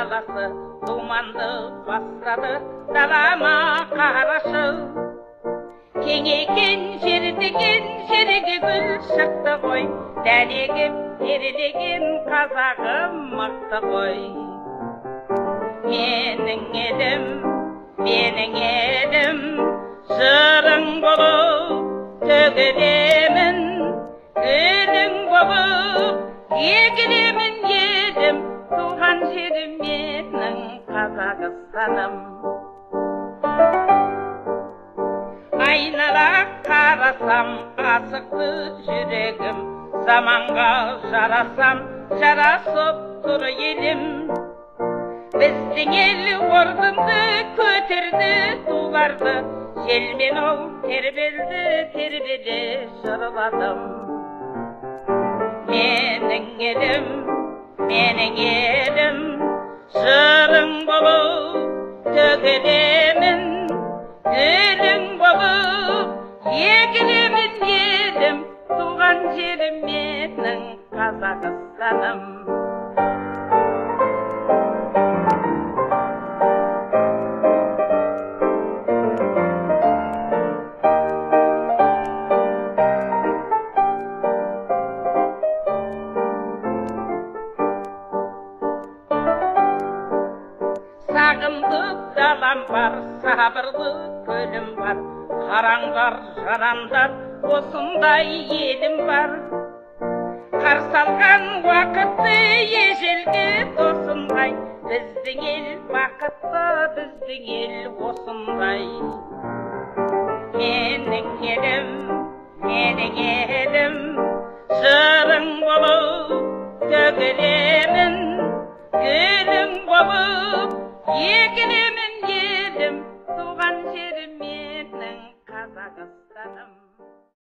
даласы думанды бастады далама қарашы. Кеңейген жер деген жерге гүл шықты ғой, дәнегім терелеген қазағым мықты ғой. Менің елім жырың болып төгілемін, гүлің болып егілемін елім, туған жерім менің Қазақстаным. Айнала қарасам асықты жүрегім, заманға жарасам жарасып тұр елім. Біздің ел ордымды көтерді туларды, желмен ол тербелді тербеле жырладым. Менің елім жырың болып төгілемін, гүлің болып егілемін елім, туған жерім менің Қазақстаным. Сағымдық далам бар, сабырлы көлім бар, қараңдар, жанандар, осындай елім бар. Қарсы алған уақытты ежелге досындай, біздің ел бақытты, біздің ел осындай. Менің елім, жырың болып төгілемін, гүлің болып егілемін елім, туған жерім менің Қазақстаным.